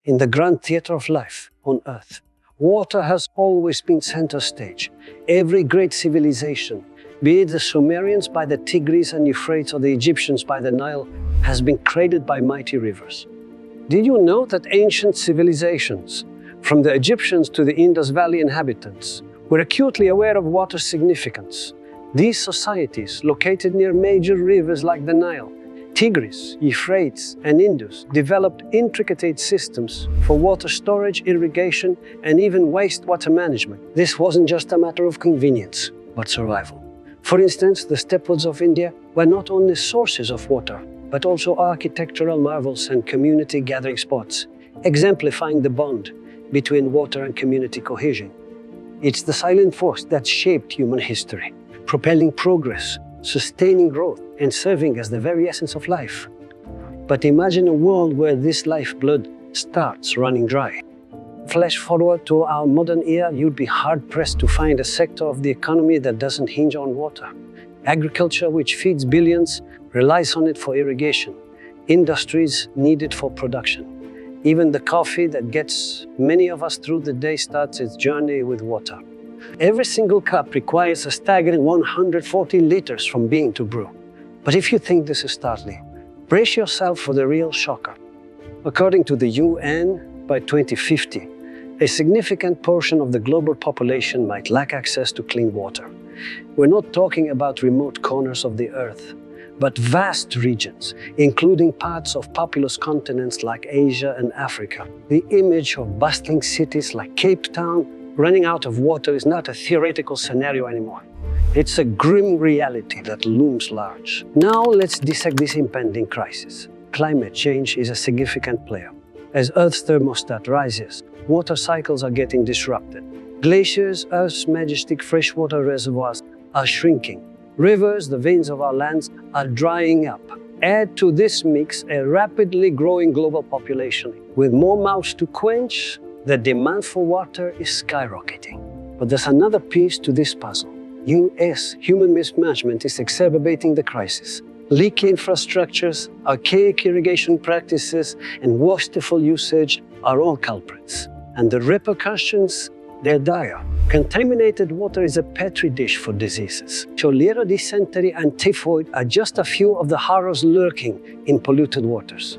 In the grand theater of life on Earth, water has always been center stage. Every great civilization, be it the Sumerians by the Tigris and Euphrates or the Egyptians by the Nile, has been created by mighty rivers. Did you know that ancient civilizations, from the Egyptians to the Indus Valley inhabitants, were acutely aware of water's significance? These societies, located near major rivers like the Nile, Tigris, Euphrates, and Indus, developed intricate systems for water storage, irrigation, and even wastewater management. This wasn't just a matter of convenience, but survival. For instance, the stepwoods of India were not only sources of water, but also architectural marvels and community gathering spots, exemplifying the bond between water and community cohesion. It's the silent force that shaped human history, propelling progress, sustaining growth, and serving as the very essence of life. But imagine a world where this lifeblood starts running dry. Flash forward to our modern era, you'd be hard-pressed to find a sector of the economy that doesn't hinge on water. Agriculture, which feeds billions, relies on it for irrigation. Industries need it for production. Even the coffee that gets many of us through the day starts its journey with water. Every single cup requires a staggering 140 liters from bean to brew. But if you think this is startling, brace yourself for the real shocker. According to the UN, by 2050, a significant portion of the global population might lack access to clean water. We're not talking about remote corners of the Earth, but vast regions, including parts of populous continents like Asia and Africa. The image of bustling cities like Cape Town running out of water is not a theoretical scenario anymore. It's a grim reality that looms large. Now let's dissect this impending crisis. Climate change is a significant player. As Earth's thermostat rises, water cycles are getting disrupted. Glaciers, Earth's majestic freshwater reservoirs, are shrinking. Rivers, the veins of our lands, are drying up. Add to this mix a rapidly growing global population. With more mouths to quench, the demand for water is skyrocketing. But there's another piece to this puzzle. US human mismanagement is exacerbating the crisis. Leaky infrastructures, archaic irrigation practices, and wasteful usage are all culprits. And the repercussions, they're dire. Contaminated water is a petri dish for diseases. Cholera, dysentery, and typhoid are just a few of the horrors lurking in polluted waters.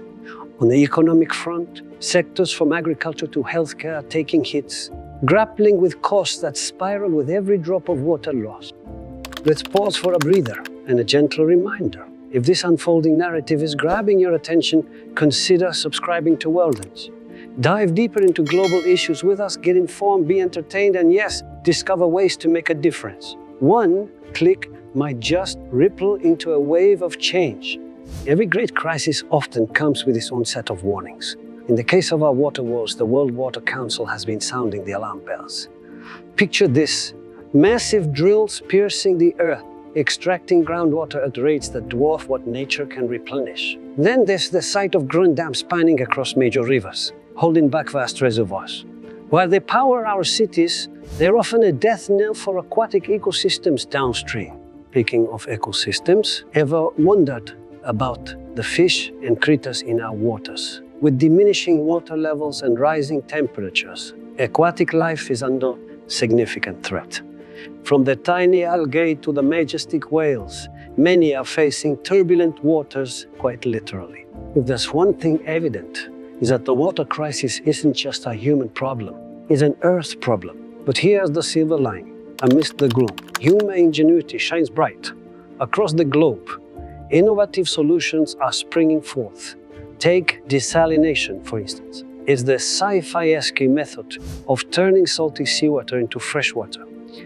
On the economic front, sectors from agriculture to healthcare are taking hits, grappling with costs that spiral with every drop of water lost. Let's pause for a breather and a gentle reminder. If this unfolding narrative is grabbing your attention, consider subscribing to WorldLens. Dive deeper into global issues with us, get informed, be entertained, and yes, discover ways to make a difference. One click might just ripple into a wave of change. Every great crisis often comes with its own set of warnings. In the case of our water woes, the World Water Council has been sounding the alarm bells. Picture this: massive drills piercing the earth, extracting groundwater at rates that dwarf what nature can replenish. Then there's the sight of grand dams spanning across major rivers, holding back vast reservoirs. While they power our cities, they're often a death knell for aquatic ecosystems downstream. Speaking of ecosystems, ever wondered about the fish and critters in our waters? With diminishing water levels and rising temperatures, aquatic life is under significant threat. From the tiny algae to the majestic whales, many are facing turbulent waters, quite literally. If there's one thing evident, is that the water crisis isn't just a human problem, it's an Earth problem. But here's the silver lining. Amidst the gloom, human ingenuity shines bright. Across the globe, innovative solutions are springing forth. Take desalination, for instance. It's the sci-fi-esque method of turning salty seawater into fresh water.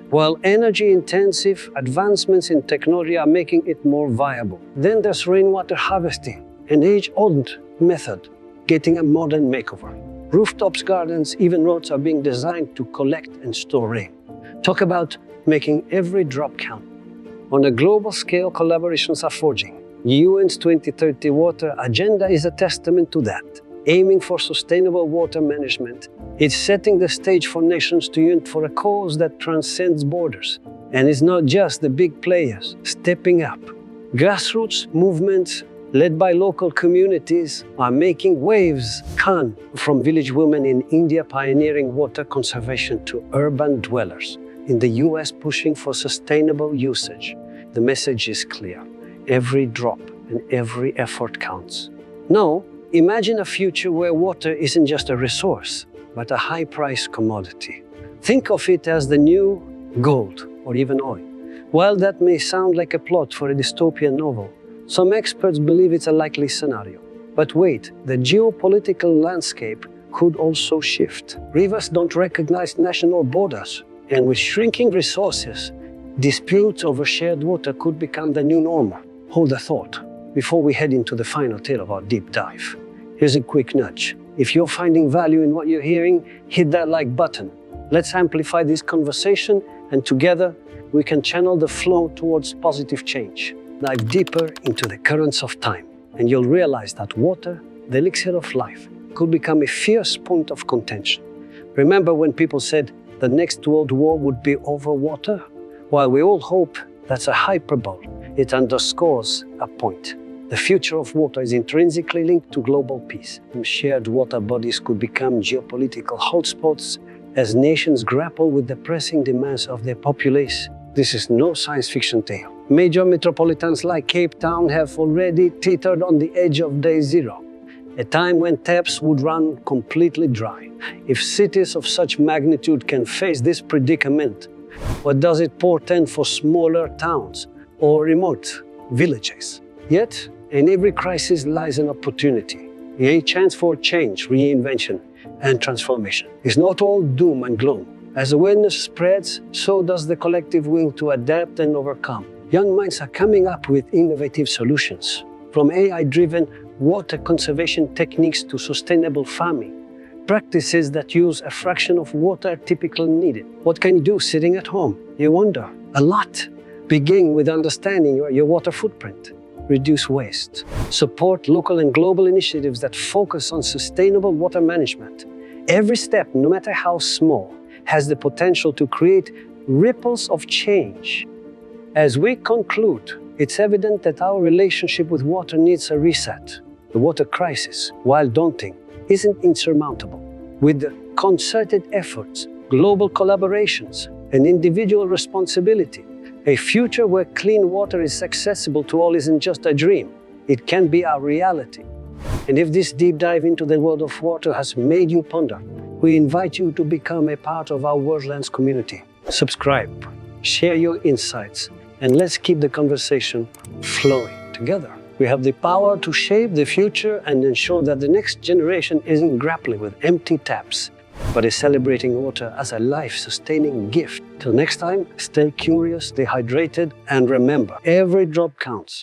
While energy-intensive advancements in technology are making it more viable. Then there's rainwater harvesting, an age-old method getting a modern makeover. Rooftops, gardens, even roads are being designed to collect and store rain. Talk about making every drop count. On a global scale, collaborations are forging. UN's 2030 water agenda is a testament to that. Aiming for sustainable water management, it's setting the stage for nations to unite for a cause that transcends borders. And it's not just the big players stepping up. Grassroots movements led by local communities, are making waves. Khan, from village women in India pioneering water conservation to urban dwellers in the US pushing for sustainable usage. The message is clear. Every drop and every effort counts. Now, imagine a future where water isn't just a resource, but a high-priced commodity. Think of it as the new gold or even oil. While that may sound like a plot for a dystopian novel, some experts believe it's a likely scenario. But wait, the geopolitical landscape could also shift. Rivers don't recognize national borders, and with shrinking resources, disputes over shared water could become the new normal. Hold a thought before we head into the final tale of our deep dive. Here's a quick nudge. If you're finding value in what you're hearing, hit that like button. Let's amplify this conversation, and together we can channel the flow towards positive change. Dive deeper into the currents of time, and you'll realize that water, the elixir of life, could become a fierce point of contention. Remember when people said the next world war would be over water? While we all hope that's a hyperbole, it underscores a point. The future of water is intrinsically linked to global peace, and shared water bodies could become geopolitical hotspots as nations grapple with the pressing demands of their populace. This is no science fiction tale. Major metropolitans like Cape Town have already teetered on the edge of day zero, a time when taps would run completely dry. If cities of such magnitude can face this predicament, what does it portend for smaller towns or remote villages? Yet, in every crisis lies an opportunity, a chance for change, reinvention, and transformation. It's not all doom and gloom. As awareness spreads, so does the collective will to adapt and overcome. Young minds are coming up with innovative solutions, from AI-driven water conservation techniques to sustainable farming, practices that use a fraction of water typically needed. What can you do sitting at home? You wonder. A lot. Begin with understanding your water footprint. Reduce waste. Support local and global initiatives that focus on sustainable water management. Every step, no matter how small, has the potential to create ripples of change. As we conclude, it's evident that our relationship with water needs a reset. The water crisis, while daunting, isn't insurmountable. With the concerted efforts, global collaborations, and individual responsibility, a future where clean water is accessible to all isn't just a dream. It can be our reality. And if this deep dive into the world of water has made you ponder, we invite you to become a part of our WorldLens community. Subscribe, share your insights, and let's keep the conversation flowing together. We have the power to shape the future and ensure that the next generation isn't grappling with empty taps, but is celebrating water as a life-sustaining gift. Till next time, stay curious, stay hydrated, and remember, every drop counts.